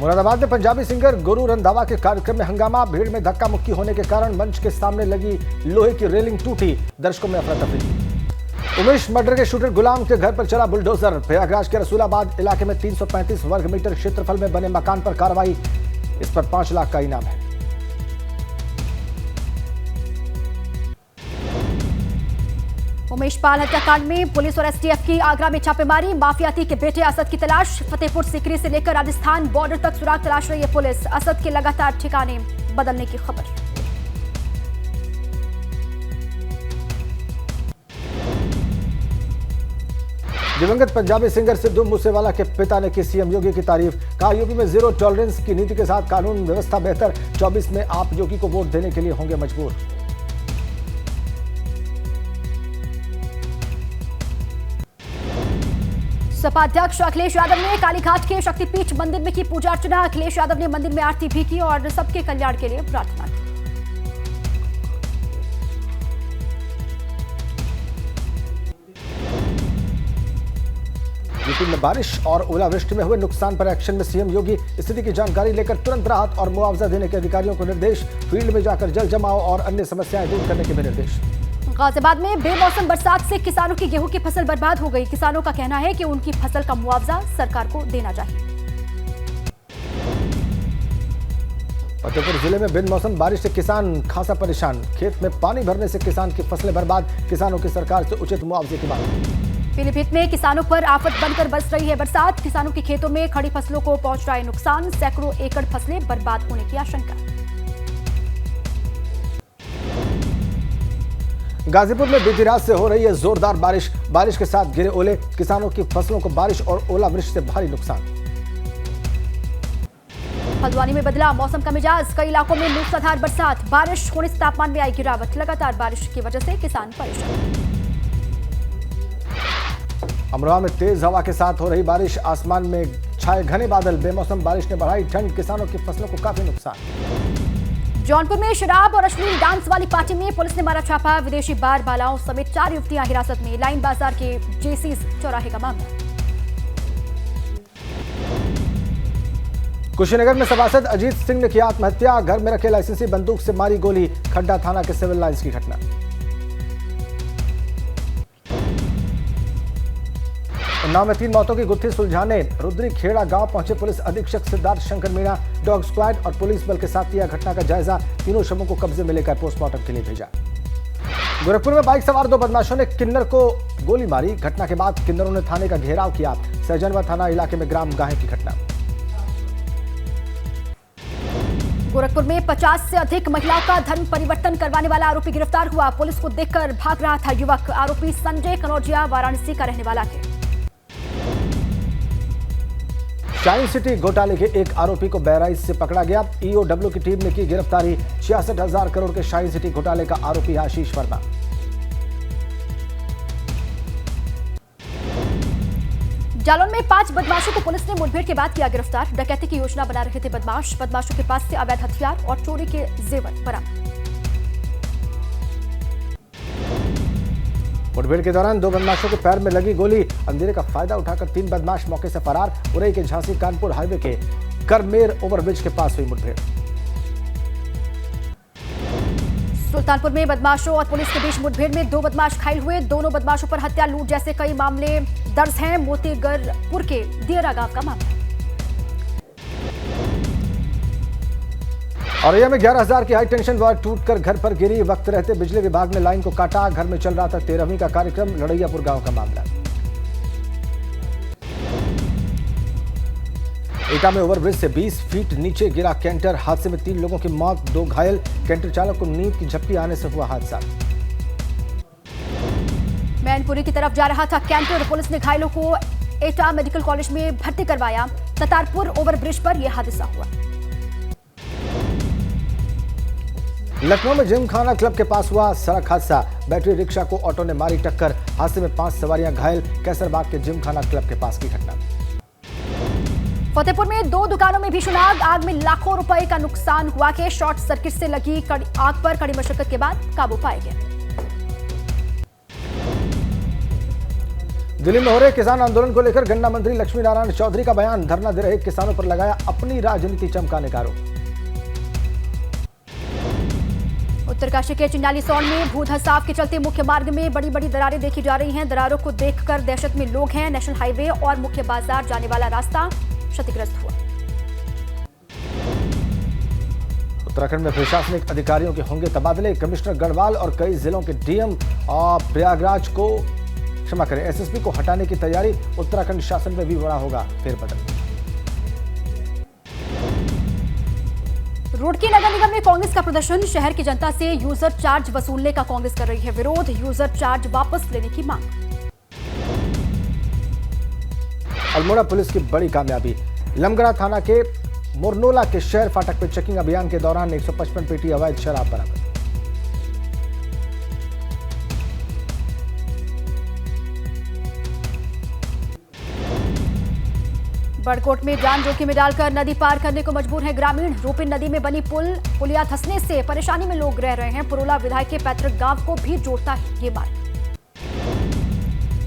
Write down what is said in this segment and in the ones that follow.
मुरादाबाद में पंजाबी सिंगर गुरु रंधावा के कार्यक्रम में हंगामा, भीड़ में धक्का मुक्की होने के कारण मंच के सामने लगी लोहे की रेलिंग टूटी, दर्शकों में अफरा तफरी थी। उमेश मर्डर के शूटर गुलाम के घर पर चला बुलडोजर, प्रयागराज के रसूलाबाद इलाके में 335 वर्ग मीटर क्षेत्रफल में बने मकान पर कार्रवाई, इस पर 5 लाख का इनाम है। उमेश पाल हत्याकांड में पुलिस और एसटीएफ की आगरा में छापेमारी, माफियाती के बेटे असद की तलाश, फतेहपुर सीकरी से लेकर राजस्थान बॉर्डर तक सुराग तलाश रही है पुलिस, असद के लगातार ठिकाने बदलने की खबर। दिवंगत पंजाबी सिंगर सिद्धू मूसेवाला के पिता ने की सीएम योगी की तारीफ, कहा यूपी में जीरो टॉलरेंस की नीति के साथ कानून व्यवस्था बेहतर, 24 में आप योगी को वोट देने के लिए होंगे मजबूर। सपा अध्यक्ष अखिलेश यादव ने कालीघाट के शक्तिपीठ मंदिर में की पूजा अर्चना, अखिलेश यादव ने मंदिर में आरती भी की और सबके कल्याण के लिए प्रार्थना की। यूपी में बारिश और ओलावृष्टि में हुए नुकसान पर एक्शन में सीएम योगी, स्थिति की जानकारी लेकर तुरंत राहत और मुआवजा देने के अधिकारियों को निर्देश, फील्ड में जाकर जल जमाव और अन्य समस्याएं दूर करने के भी निर्देश। गाजियाबाद में बेमौसम बरसात से किसानों की गेहूं की फसल बर्बाद हो गई, किसानों का कहना है कि उनकी फसल का मुआवजा सरकार को देना चाहिए। फतेहपुर जिले में बिन मौसम बारिश से किसान खासा परेशान, खेत में पानी भरने से किसान की फसलें बर्बाद, किसानों की सरकार से उचित मुआवजे की मांग। पीलीभीत में किसानों पर आफत बनकर बरस रही है बरसात, किसानों के खेतों में खड़ी फसलों को पहुंच रहा है नुकसान, सैकड़ों एकड़ फसलें बर्बाद होने की आशंका। गाजीपुर में बीती रात से हो रही है जोरदार बारिश, बारिश के साथ गिरे ओले, किसानों की फसलों को बारिश और ओलावृष्टि से भारी नुकसान। हल्द्वानी में बदला मौसम का मिजाज, कई इलाकों में मूसलाधार बरसात, बारिश होने से तापमान में आई गिरावट, लगातार बारिश की वजह से किसान परेशान। अमरोहा में तेज हवा के साथ हो रही बारिश, आसमान में छाए घने बादल, बेमौसम बारिश ने बढ़ाई ठंड, किसानों की फसलों को काफी नुकसान। जौनपुर में शराब और अश्लील डांस वाली पार्टी में पुलिस ने मारा छापा, विदेशी बार बालाओं समेत 4 युवतियां हिरासत में, लाइन बाजार के जेसीस चौराहे का मामला। कुशीनगर में सभासद अजीत सिंह ने किया आत्महत्या, घर में रखे लाइसेंसी बंदूक से मारी गोली, खड्डा थाना के सिविल लाइंस की घटना। उन्नाव में 3 मौतों की गुत्थी सुलझाने रुद्री खेड़ा गांव पहुंचे पुलिस अधीक्षक सिद्धार्थ शंकर मीणा, डॉग स्क्वाड और पुलिस बल के साथ लिया घटना का जायजा, तीनों शवों को कब्जे में लेकर पोस्टमार्टम के लिए भेजा। गोरखपुर में बाइक सवार 2 बदमाशों ने किन्नर को गोली मारी, घटना के बाद किन्नरों ने थाने का घेराव किया, सहजनवा थाना इलाके में ग्राम गाहे की घटना। गोरखपुर में 50 से अधिक महिलाओं का धर्म परिवर्तन करवाने वाला आरोपी गिरफ्तार हुआ, पुलिस को देखकर भाग रहा था युवक, आरोपी संजय कनौजिया वाराणसी का रहने वाला है। शाइन सिटी घोटाले के एक आरोपी को बहराइच से पकड़ा गया, ईओडब्ल्यू की टीम ने की गिरफ्तारी, 66,000 करोड़ के शाइन सिटी घोटाले का आरोपी आशीष वर्मा। जालौन में 5 बदमाशों को पुलिस ने मुठभेड़ के बाद किया गिरफ्तार, डकैती की योजना बना रहे थे बदमाश, बदमाशों के पास से अवैध हथियार और चोरी के जेवर बरामद। मुठभेड़ के दौरान 2 बदमाशों के पैर में लगी गोली, अंधेरे का फायदा उठाकर 3 बदमाश मौके से फरार, उरई के झांसी कानपुर हाईवे के करमेर ओवरब्रिज के पास हुई मुठभेड़। सुल्तानपुर में बदमाशों और पुलिस के बीच मुठभेड़ में 2 बदमाश घायल हुए, दोनों बदमाशों पर हत्या लूट जैसे कई मामले दर्ज हैं, मोतीगरपुर के दियरा गांव का मामला। औरैया में 11,000 की हाई टेंशन वायर टूटकर घर पर गिरी, वक्त रहते बिजली विभाग ने लाइन को काटा, घर में चल रहा था 13वीं का कार्यक्रम, लड़ैयापुर गांव का मामला। एटा में ओवरब्रिज से 20 फीट नीचे गिरा कैंटर, हादसे में 3 लोगों की मौत, 2 घायल, कैंटर चालक को नींद की झपकी आने से हुआ हादसा। मैनपुरी की तरफ जा रहा था कैंटर, पुलिस ने घायलों को एटा मेडिकल कॉलेज में भर्ती करवाया, ततारपुर ओवरब्रिज पर यह हादसा हुआ। लखनऊ में जिमखाना क्लब के पास हुआ सड़क हादसा, बैटरी रिक्शा को ऑटो ने मारी टक्कर, हादसे में 5 सवारियां घायल, कैसरबाग के जिमखाना क्लब के पास की घटना। फतेहपुर में 2 दुकानों में भीषण आग, आग में लाखों रुपए का नुकसान हुआ के शॉर्ट सर्किट से लगी आग पर कड़ी मशक्कत के बाद काबू पाया गया। दिल्ली में हो रहे किसान आंदोलन को लेकर गन्ना मंत्री लक्ष्मी नारायण चौधरी का बयान, धरना दे रहे किसानों पर लगाया अपनी राजनीति चमकाने का आरोप। उत्तरकाशी के चिन्यालीसौड़ में भूधंसाव के चलते मुख्य मार्ग में बड़ी बड़ी दरारें देखी जा रही हैं। दरारों को देखकर दहशत में लोग हैं। नेशनल हाईवे और मुख्य बाजार जाने वाला रास्ता क्षतिग्रस्त हुआ। उत्तराखंड में प्रशासनिक अधिकारियों के होंगे तबादले। कमिश्नर गढ़वाल और कई जिलों के डीएम और प्रयागराज को एसएसपी को हटाने की तैयारी। उत्तराखंड शासन में भी बड़ा होगा फेरबदल। रुड़की नगर निगम में कांग्रेस का प्रदर्शन। शहर की जनता से यूजर चार्ज वसूलने का कांग्रेस कर रही है विरोध। यूजर चार्ज वापस लेने की मांग। अल्मोड़ा पुलिस की बड़ी कामयाबी। लमगड़ा थाना के मुरनोला के शहर फाटक पर चेकिंग अभियान के दौरान 155 पेटी अवैध शराब बरामद। बड़कोट में जान जोखिम में डालकर नदी पार करने को मजबूर है ग्रामीण। रूपिन नदी में बनी पुलिया धंसने से परेशानी में लोग रह रहे हैं। पुरोला विधायक के पैतृक गांव को भी जोड़ता है ये मार्ग।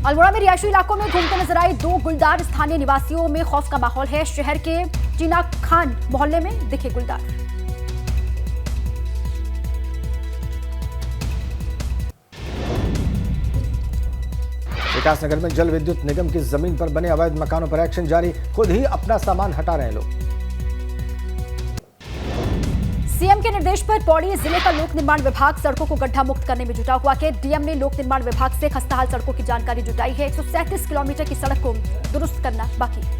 अल्मोड़ा में रिहायशी इलाकों में घूमते नजर आए 2 गुलदार। स्थानीय निवासियों में खौफ का माहौल है। शहर के चीना खान मोहल्ले में दिखे गुलदार। विकासनगर में जल विद्युत निगम की जमीन पर बने अवैध मकानों पर एक्शन जारी। खुद ही अपना सामान हटा रहे हैं लोग। सीएम के निर्देश पर पौड़ी जिले का लोक निर्माण विभाग सड़कों को गड्ढा मुक्त करने में जुटा हुआ है। डीएम ने लोक निर्माण विभाग से खस्ताहाल सड़कों की जानकारी जुटाई है। 137 किलोमीटर की सड़क को दुरुस्त करना बाकी है।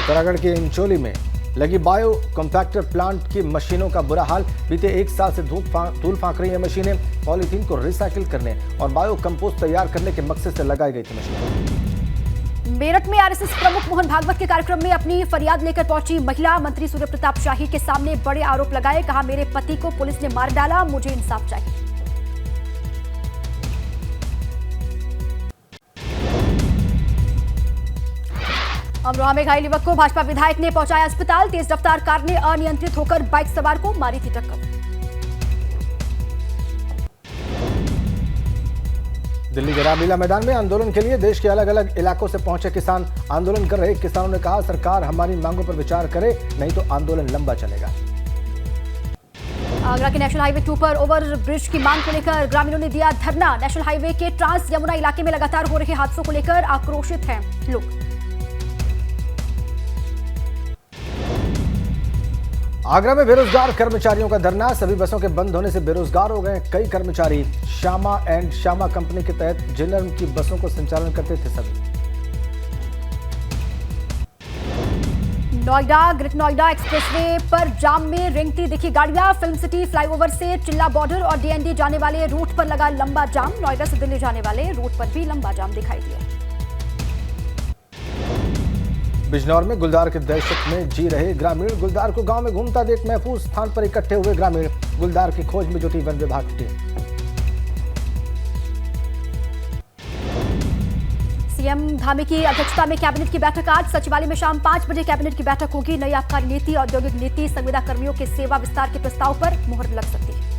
उत्तराखंड के इंचोली में लगी बायो कॉम्पैक्टर प्लांट की मशीनों का बुरा हाल। बीते 1 साल से धूल फांक रही है मशीनें। पॉलीथीन को रिसाइकिल करने और बायो कंपोस्ट तैयार करने के मकसद से लगाई गई थी मशीन। मेरठ में आरएसएस प्रमुख मोहन भागवत के कार्यक्रम में अपनी फरियाद लेकर पहुंची महिला। मंत्री सूर्य प्रताप शाही के सामने बड़े आरोप लगाए। कहा, मेरे पति को पुलिस ने मार डाला, मुझे इंसाफ चाहिए। अमरोहा में घायल युवक को भाजपा विधायक ने पहुंचाया अस्पताल। तेज रफ्तार कार ने अनियंत्रित होकर बाइक सवार को मारी थी टक्कर। दिल्ली के रामलीला मैदान में आंदोलन के लिए देश के अलग अलग इलाकों से पहुंचे किसान। आंदोलन कर रहे किसानों ने कहा, सरकार हमारी मांगों पर विचार करे, नहीं तो आंदोलन लंबा चलेगा। आगरा के नेशनल हाईवे 2 पर ओवर ब्रिज की मांग को लेकर ग्रामीणों ने दिया धरना। नेशनल हाईवे के ट्रांस यमुना इलाके में लगातार हो रहे हादसों को लेकर आक्रोशित हैं लोग। आगरा में बेरोजगार कर्मचारियों का धरना। सभी बसों के बंद होने से बेरोजगार हो गए कई कर्मचारी। श्यामा एंड श्यामा कंपनी के तहत जिनर्म की बसों को संचालन करते थे सभी। नोएडा ग्रेटर नोएडा एक्सप्रेसवे पर जाम में रेंगती दिखी गाड़ियां। फिल्म सिटी फ्लाईओवर से चिल्ला बॉर्डर और डीएनडी जाने वाले रूट पर लगा लंबा जाम। नोएडा से दिल्ली जाने वाले रूट पर भी लंबा जाम दिखाई दिया। बिजनौर में गुलदार के दहशत में जी रहे ग्रामीण। गुलदार को गांव में घूमता देख महफूज स्थान पर इकट्ठे हुए ग्रामीण। गुलदार की खोज में जुटी वन विभाग की टीम। सीएम धामी की अध्यक्षता में कैबिनेट की बैठक आज। सचिवालय में शाम 5 बजे कैबिनेट की बैठक होगी। नई आबकारी नीति, औद्योगिक नीति, संविदा कर्मियों के सेवा विस्तार के प्रस्ताव पर मुहर लग सकती है।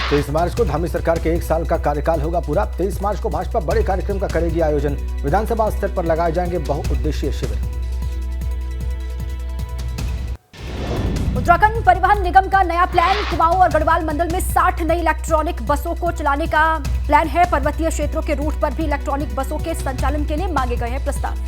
23 मार्च को धामी सरकार के 1 साल का कार्यकाल होगा पूरा। 23 मार्च को भाजपा बड़े कार्यक्रम का करेगी आयोजन। विधानसभा स्तर पर लगाए जाएंगे बहुउद्देशीय शिविर। उत्तराखंड परिवहन निगम का नया प्लान। कुमाऊं और गढ़वाल मंडल में 60 नई इलेक्ट्रॉनिक बसों को चलाने का प्लान है। पर्वतीय क्षेत्रों के रूट पर भी इलेक्ट्रॉनिक बसों के संचालन के लिए मांगे गए हैं प्रस्ताव।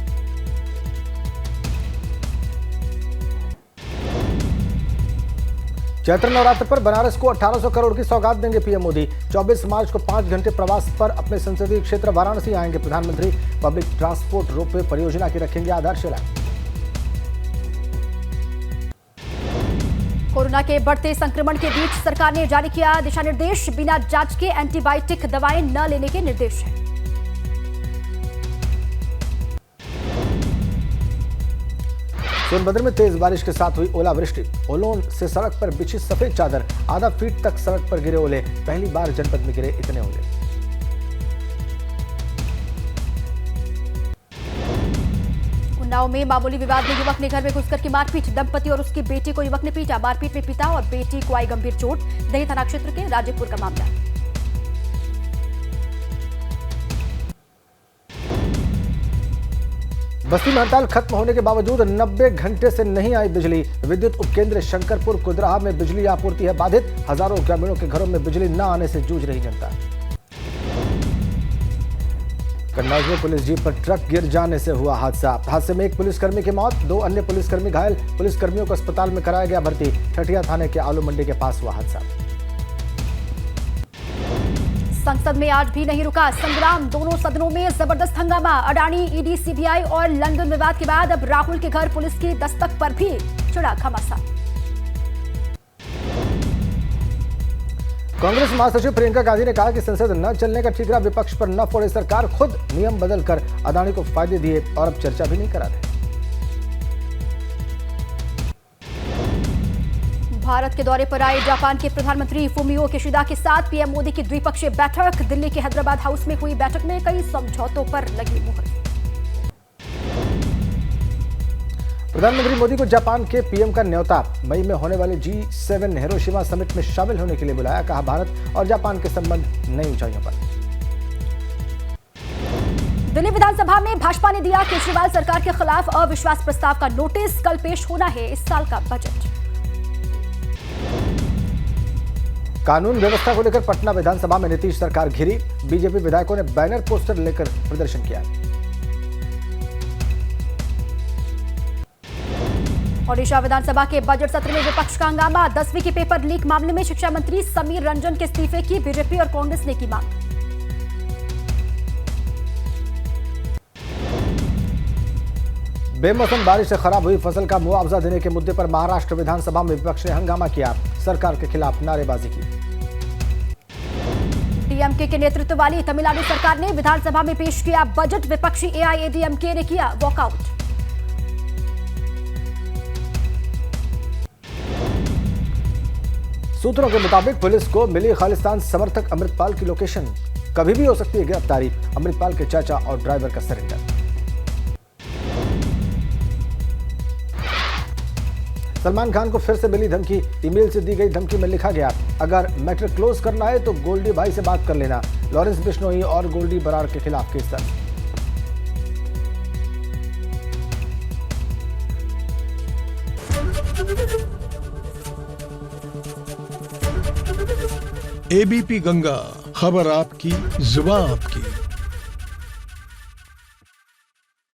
चैत्र नवरात्र पर बनारस को 1800 करोड़ की सौगात देंगे पीएम मोदी। 24 मार्च को 5 घंटे प्रवास पर अपने संसदीय क्षेत्र वाराणसी आएंगे प्रधानमंत्री। पब्लिक ट्रांसपोर्ट रोपवे परियोजना की रखेंगे आधारशिला। कोरोना के बढ़ते संक्रमण के बीच सरकार ने जारी किया दिशा निर्देश। बिना जांच के एंटीबायोटिक दवाएं न लेने के निर्देश हैं। सोनभद्र में तेज बारिश के साथ हुई ओलावृष्टि। ओलों से सड़क पर बिछी सफेद चादर। आधा फीट तक सड़क पर गिरे ओले। पहली बार जनपद में गिरे इतने ओले। उन्नाव में मामूली विवाद में युवक ने घर में घुसकर की मारपीट। दंपति और उसकी बेटी को युवक ने पीटा। मारपीट में पिता और बेटी को आई गंभीर चोट। दही थाना क्षेत्र के राजेपुर का मामला। बस्ती में हड़ताल खत्म होने के बावजूद 90 घंटे से नहीं आई बिजली। विद्युत उपकेंद्र शंकरपुर कुदराहा में बिजली आपूर्ति है बाधित। हजारों ग्रामीणों के घरों में बिजली न आने से जूझ रही जनता। कन्नौज में पुलिस जीप पर ट्रक गिर जाने से हुआ हादसा। हादसे में एक पुलिसकर्मी की मौत, 2 अन्य पुलिसकर्मी घायल। पुलिसकर्मियों को अस्पताल में कराया गया भर्ती। ठठिया थाने के आलू मंडी के पास हुआ हादसा। संसद में आज भी नहीं रुका संग्राम। दोनों सदनों में जबरदस्त हंगामा। अडानी, ईडी, सीबीआई और लंदन विवाद के बाद अब राहुल के घर पुलिस की दस्तक पर भी चिढ़ा घमासान। कांग्रेस महासचिव प्रियंका गांधी ने कहा कि संसद न चलने का ठीकरा विपक्ष पर न फोड़े। सरकार खुद नियम बदलकर अडानी को फायदे दिए और अब चर्चा भी नहीं करा रहे। भारत के दौरे पर आए जापान के प्रधानमंत्री फुमियो किशिदा के साथ पीएम मोदी की द्विपक्षीय बैठक। दिल्ली के हैदराबाद हाउस में हुई बैठक में कई समझौतों पर लगी मुहर। प्रधानमंत्री मोदी को जापान के पीएम का न्योता। मई में होने वाले G7 हिरोशिमा समिट में शामिल होने के लिए बुलाया। कहा भारत और जापान के संबंध नई ऊंचाइयों पर। दिल्ली विधानसभा में भाजपा ने दिया केजरीवाल सरकार के खिलाफ अविश्वास प्रस्ताव का नोटिस। कल पेश होना है इस साल का बजट। कानून व्यवस्था को लेकर पटना विधानसभा में नीतीश सरकार घिरी। बीजेपी विधायकों ने बैनर पोस्टर लेकर प्रदर्शन किया। ओडिशा विधानसभा के बजट सत्र में विपक्ष का हंगामा। 10वीं के पेपर लीक मामले में शिक्षा मंत्री समीर रंजन के इस्तीफे की बीजेपी और कांग्रेस ने की मांग। बेमौसम बारिश से खराब हुई फसल का मुआवजा देने के मुद्दे पर महाराष्ट्र विधानसभा में विपक्ष ने हंगामा किया। सरकार के खिलाफ नारेबाजी की। डीएमके के नेतृत्व वाली तमिलनाडु सरकार ने विधानसभा में पेश किया बजट। विपक्षी एआईएडीएमके ने किया वॉकआउट। सूत्रों के मुताबिक पुलिस को मिली खालिस्तान समर्थक अमृतपाल की लोकेशन। कभी भी हो सकती है गिरफ्तारी। अमृतपाल के चाचा और ड्राइवर का सरेंडर। सलमान खान को फिर से मिली धमकी। ईमेल से दी गई धमकी में लिखा गया, अगर मैटर क्लोज करना है तो गोल्डी भाई से बात कर लेना। लॉरेंस बिश्नोई और गोल्डी बरार के खिलाफ केस दर्ज। एबीपी गंगा, खबर आपकी, जुबान आपकी।